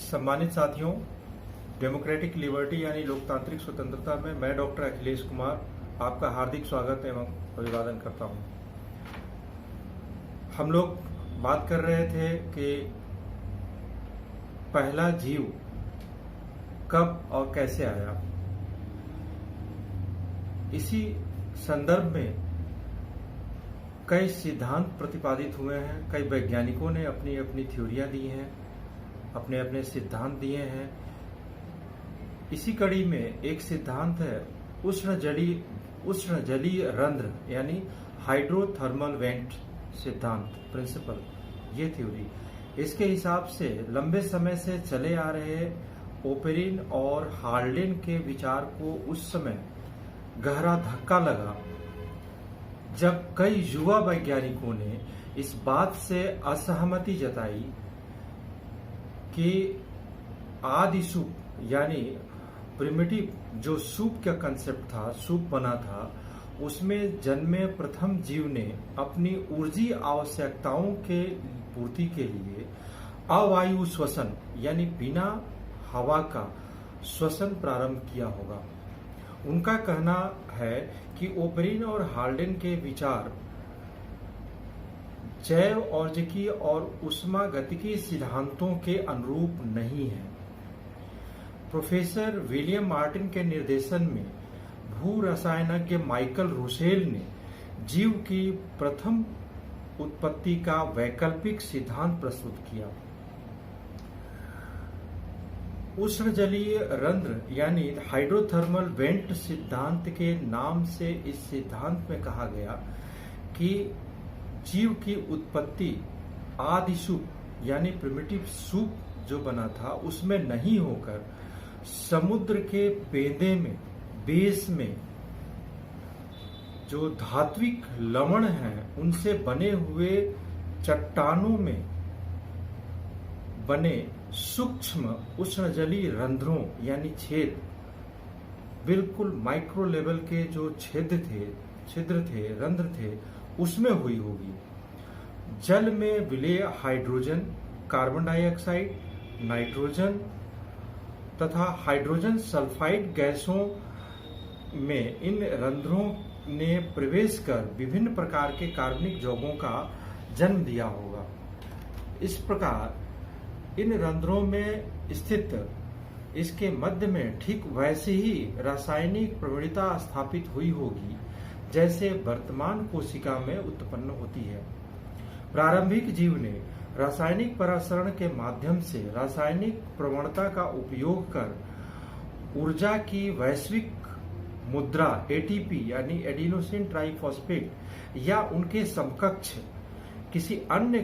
सम्मानित साथियों, democratic liberty यानी लोकतांत्रिक स्वतंत्रता में मैं डॉक्टर अखिलेश कुमार आपका हार्दिक स्वागत एवं अभिवादन करता हूं। हम लोग बात कर रहे थे कि पहला जीव कब और कैसे आया। इसी संदर्भ में कई सिद्धांत प्रतिपादित हुए हैं, कई वैज्ञानिकों ने अपनी अपनी थ्योरियां दी हैं, अपने अपने सिद्धांत दिए हैं। इसी कड़ी में एक सिद्धांत है उष्ण जलीय रंध्र यानी हाइड्रोथर्मल वेंट सिद्धांत, प्रिंसिपल, ये थ्योरी। इसके हिसाब से लंबे समय से चले आ रहे ओपेरिन और हाल्डेन के विचार को उस समय गहरा धक्का लगा जब कई युवा वैज्ञानिकों ने इस बात से असहमति जताई कि आदि सूप यानी प्रिमिटिव जो सूप का कंसेप्ट था, सूप बना था, उसमें जन्मे प्रथम जीव ने अपनी ऊर्जीय आवश्यकताओं के पूर्ति के लिए अवायु श्वसन यानी बिना हवा का श्वसन प्रारंभ किया होगा। उनका कहना है कि ओपेरिन और हाल्डेन के विचार जैव और्जिकी और ऊष्मागतिकी सिद्धांतों के अनुरूप नहीं है। प्रोफेसर विलियम मार्टिन के निर्देशन में भू रसायनज्ञ माइकल रूसेल ने जीव की प्रथम उत्पत्ति का वैकल्पिक सिद्धांत प्रस्तुत किया। उष्णजलीय रंध्र यानी हाइड्रोथर्मल वेंट सिद्धांत के नाम से इस सिद्धांत में कहा गया कि जीव की उत्पत्ति आदि सूप यानी प्रिमिटिव सूप जो बना था उसमें नहीं होकर समुद्र के पेंदे में, बेस में जो धात्विक लवण हैं उनसे बने हुए चट्टानों में बने सूक्ष्म उष्णजलीय रंध्रों यानी छेद, बिल्कुल माइक्रो लेवल के जो छिद्र थे, रंध्र थे, उसमें हुई होगी। जल में विलेय हाइड्रोजन, कार्बन डाइऑक्साइड, नाइट्रोजन तथा हाइड्रोजन सल्फाइड गैसों में इन रंध्रों ने प्रवेश कर विभिन्न प्रकार के कार्बनिक यौगों का जन्म दिया होगा। इस प्रकार इन रंध्रों में स्थित इसके मध्य में ठीक वैसे ही रासायनिक प्रवणता स्थापित हुई होगी जैसे वर्तमान कोशिका में उत्पन्न होती है। प्रारंभिक जीव ने रासायनिक परासरण के माध्यम से रासायनिक प्रवणता का उपयोग कर ऊर्जा की वैश्विक मुद्रा एटीपी यानी एडिनोसिन ट्राइफॉस्फेट या उनके समकक्ष किसी अन्य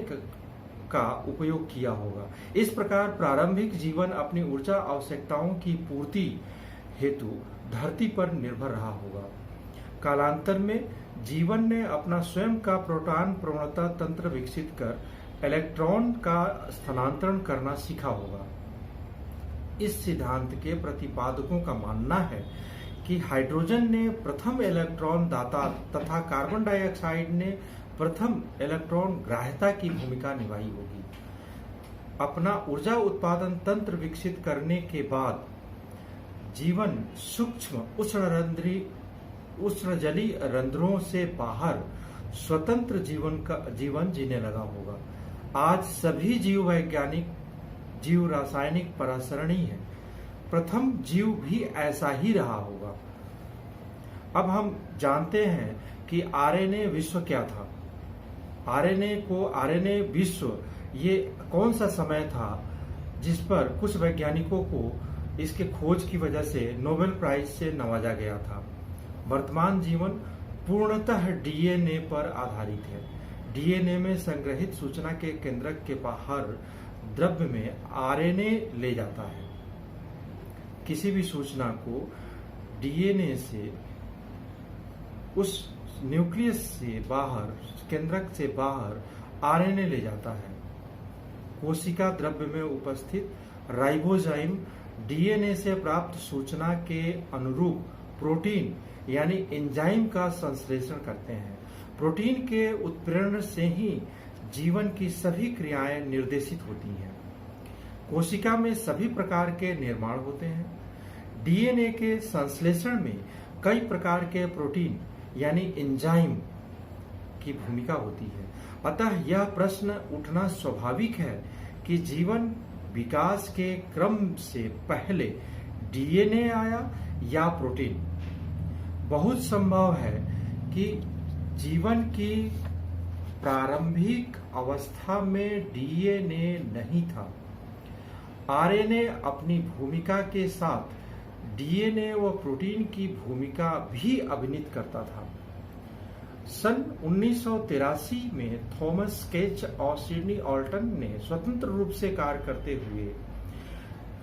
का उपयोग किया होगा। इस प्रकार प्रारंभिक जीवन अपनी ऊर्जा आवश्यकताओं की पूर्ति हेतु धरती पर निर्भर रहा होगा। कालांतर में जीवन ने अपना स्वयं का प्रोटॉन प्रवणता तंत्र विकसित कर इलेक्ट्रॉन का स्थानांतरण करना सीखा होगा। इस सिद्धांत के प्रतिपादकों का मानना है कि हाइड्रोजन ने प्रथम इलेक्ट्रॉन दाता तथा कार्बन डाइऑक्साइड ने प्रथम इलेक्ट्रॉन ग्राह्यता की भूमिका निभाई होगी। अपना ऊर्जा उत्पादन तंत्र विकसित करने के बाद जीवन सूक्ष्म उष्णजलीय रंध्रों से बाहर स्वतंत्र जीवन जीने लगा होगा। आज सभी जीव वैज्ञानिक जीव रासायनिक परासरणी है। प्रथम जीव भी ऐसा ही रहा होगा। अब हम जानते हैं कि आरएनए विश्व क्या था। आरएनए विश्व ये कौन सा समय था जिस पर कुछ वैज्ञानिकों को इसके खोज की वजह से नोबेल प्राइज से नवाजा गया था। वर्तमान जीवन पूर्णतः डीएनए पर आधारित है। डीएनए में संग्रहित सूचना के केंद्रक के बाहर द्रव्य में आरएनए ले जाता है। किसी भी सूचना को डीएनए से उस न्यूक्लियस से बाहर, केंद्रक से बाहर आरएनए ले जाता है। कोशिका द्रव्य में उपस्थित राइबोजाइम डीएनए से प्राप्त सूचना के अनुरूप प्रोटीन यानी एंजाइम का संश्लेषण करते हैं। प्रोटीन के उत्प्रेरण से ही जीवन की सभी क्रियाएं निर्देशित होती हैं। कोशिका में सभी प्रकार के निर्माण होते हैं। डीएनए के संश्लेषण में कई प्रकार के प्रोटीन यानी एंजाइम की भूमिका होती है। अतः यह प्रश्न उठना स्वाभाविक है कि जीवन विकास के क्रम से पहले डीएनए आया या प्रोटीन। बहुत संभव है कि जीवन की प्रारंभिक अवस्था में डीएनए नहीं था। आरएनए अपनी भूमिका के साथ डीएनए व प्रोटीन की भूमिका भी अभिनीत करता था। सन 1983 में थॉमस केच और सिडनी ऑल्टन ने स्वतंत्र रूप से कार्य करते हुए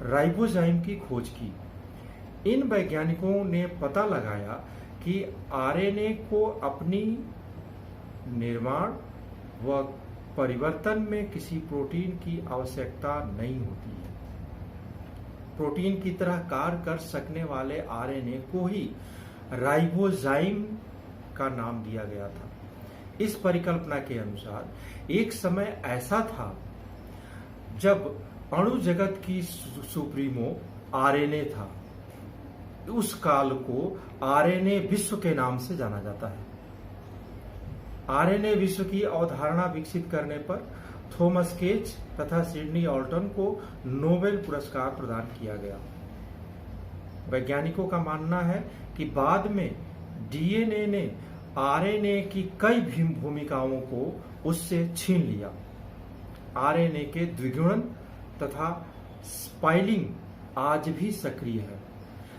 राइबोजाइम की खोज की। इन वैज्ञानिकों ने पता लगाया कि आरएनए को अपनी निर्माण व परिवर्तन में किसी प्रोटीन की आवश्यकता नहीं होती है। प्रोटीन की तरह कार्य कर सकने वाले आरएनए को ही राइबोजाइम का नाम दिया गया था। इस परिकल्पना के अनुसार एक समय ऐसा था जब अणु जगत की सुप्रीमो आरएनए था। उस काल को आरएनए विश्व के नाम से जाना जाता है। आरएनए विश्व की अवधारणा विकसित करने पर थॉमस केच तथा सिडनी ऑल्टन को नोबेल पुरस्कार प्रदान किया गया। वैज्ञानिकों का मानना है कि बाद में डीएनए ने आरएनए की कई भूमिकाओं को उससे छीन लिया। आरएनए के द्विगुणन तथा स्पाइलिंग आज भी सक्रिय है।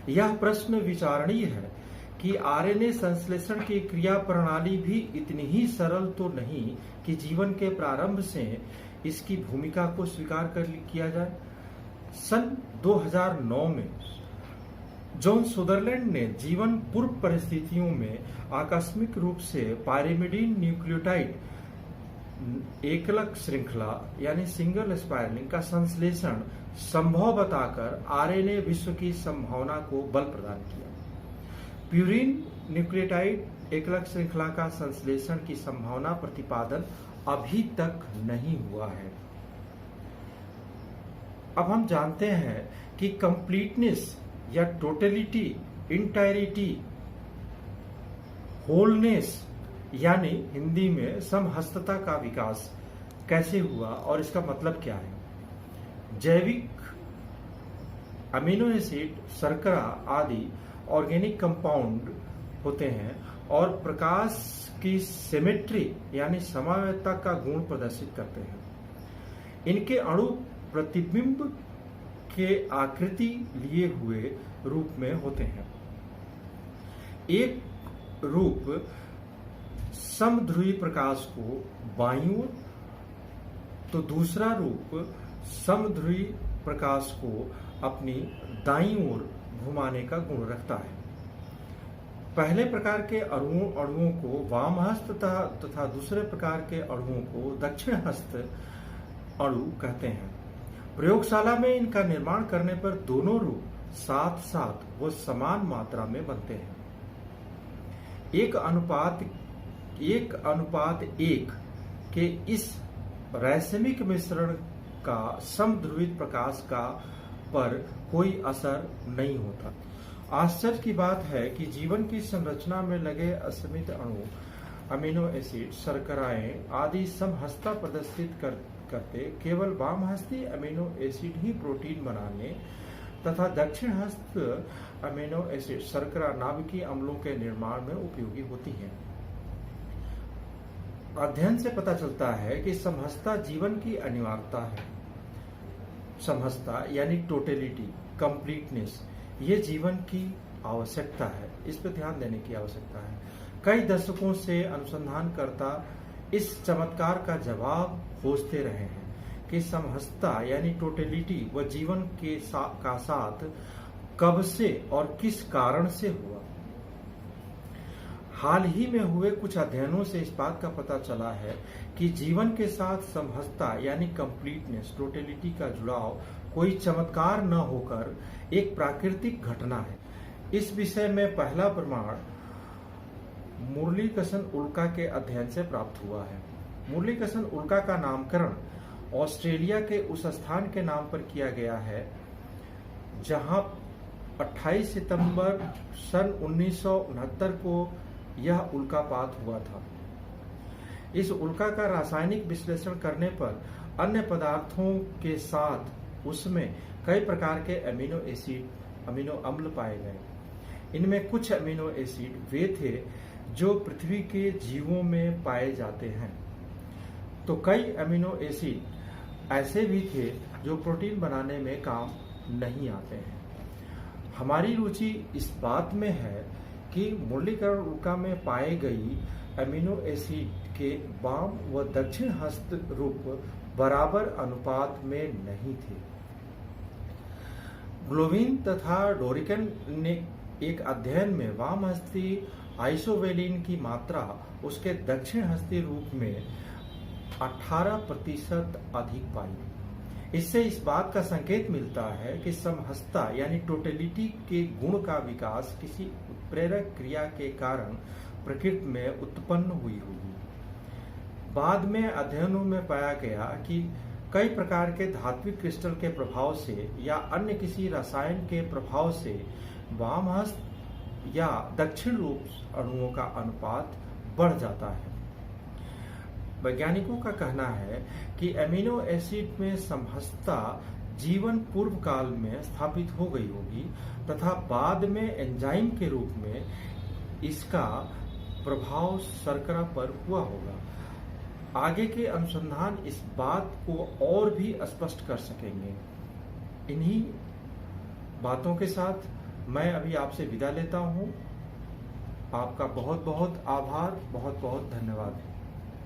यह प्रश्न विचारणीय है कि आरएनए संश्लेषण की क्रिया प्रणाली भी इतनी ही सरल तो नहीं कि जीवन के प्रारंभ से इसकी भूमिका को स्वीकार कर किया जाए। सन 2009 में जॉन सुदरलैंड ने जीवन पूर्व परिस्थितियों में आकस्मिक रूप से पायरिमिडीन न्यूक्लियोटाइड एकलक श्रृंखला यानी सिंगल स्पाइरलिंग का संश्लेषण संभव बताकर आरएनए विश्व की संभावना को बल प्रदान किया। प्यूरिन न्यूक्लियोटाइड एकलक श्रृंखला का संश्लेषण की संभावना प्रतिपादन अभी तक नहीं हुआ है। अब हम जानते हैं कि कंप्लीटनेस या टोटलिटी, इंटायरिटी, होलनेस यानी हिंदी में समहस्तता का विकास कैसे हुआ और इसका मतलब क्या है। जैविक अमीनो एसिड, शर्करा आदि ऑर्गेनिक कंपाउंड होते हैं और प्रकाश की सिमेट्री यानी समावयवता का गुण प्रदर्शित करते हैं। इनके अणु प्रतिबिंब के आकृति लिए हुए रूप में होते हैं। एक रूप समध्रुवी प्रकाश को बाईं ओर तो दूसरा रूप समध्रुवी प्रकाश को अपनी दाईं ओर घुमाने का गुण रखता है। पहले प्रकार के अणुओं को वामहस्त तथा दूसरे प्रकार के अणुओं को दक्षिण हस्त अणु कहते हैं। प्रयोगशाला में इनका निर्माण करने पर दोनों रूप साथ साथ वो समान मात्रा में बनते हैं। एक अनुपात एक के इस रैसमिक मिश्रण का समध्रुवित प्रकाश का पर कोई असर नहीं होता। आश्चर्य की बात है कि जीवन की संरचना में लगे असीमित अणु, अमीनो एसिड, शर्कराएं आदि समहस्ता प्रदर्शित करते केवल वामहस्ती अमीनो एसिड ही प्रोटीन बनाने तथा दक्षिण हस्त अमीनो एसिड शर्करा नाभिकीय अम्लों के निर्माण में उपयोगी होती हैं। अध्ययन से पता चलता है कि समहस्ता जीवन की अनिवार्यता है। समहस्ता यानी टोटलिटी, कंप्लीटनेस, ये जीवन की आवश्यकता है। इस पर ध्यान देने की आवश्यकता है। कई दशकों से अनुसंधानकर्ता इस चमत्कार का जवाब खोजते रहे हैं कि समहस्ता यानी टोटलिटी व जीवन के का साथ कब से और किस कारण से हुआ। हाल ही में हुए कुछ अध्ययनों से इस बात का पता चला है कि जीवन के साथ समहस्ता यानी कंप्लीटनेस, टोटलिटी का जुड़ाव कोई चमत्कार न होकर एक प्राकृतिक घटना है। इस विषय में पहला प्रमाण मुरलीकृष्ण उल्का के अध्ययन से प्राप्त हुआ है। मुरलीकृष्ण उल्का का नामकरण ऑस्ट्रेलिया के उस स्थान के नाम पर किया गया है जहां 28 सितंबर सन 1969 को यह उल्कापात हुआ था। इस उल्का का रासायनिक विश्लेषण करने पर अन्य पदार्थों के साथ उसमें कई प्रकार के अमीनो अम्ल पाए गए। इनमें कुछ अमीनो एसिड वे थे जो पृथ्वी के जीवों में पाए जाते हैं, तो कई अमीनो एसिड ऐसे भी थे जो प्रोटीन बनाने में काम नहीं आते हैं। हमारी रुचि इस बात में है कि मुरलीकृष्ण उल्का में पाई गई अमीनो एसिड के वाम व दक्षिण हस्त रूप बराबर अनुपात में नहीं थे। ग्लोविन तथा डोरिकन ने एक अध्ययन में वाम हस्ती आइसोवेलिन की मात्रा उसके दक्षिण हस्ती रूप में 18% अधिक पाई। इससे इस बात का संकेत मिलता है कि समहस्ता यानी टोटलिटी के गुण का विकास किसी उत्प्रेरक क्रिया के कारण प्रकृति में उत्पन्न हुई होगी। बाद में अध्ययनों में पाया गया कि कई प्रकार के धात्विक क्रिस्टल के प्रभाव से या अन्य किसी रसायन के प्रभाव से वामहस्त या दक्षिण रूप अणुओं का अनुपात बढ़ जाता है। वैज्ञानिकों का कहना है कि एमिनो एसिड में समहस्तता जीवन पूर्व काल में स्थापित हो गई होगी तथा बाद में एंजाइम के रूप में इसका प्रभाव शर्करा पर हुआ होगा। आगे के अनुसंधान इस बात को और भी स्पष्ट कर सकेंगे। इन्हीं बातों के साथ मैं अभी आपसे विदा लेता हूं। आपका बहुत बहुत आभार, बहुत बहुत धन्यवाद।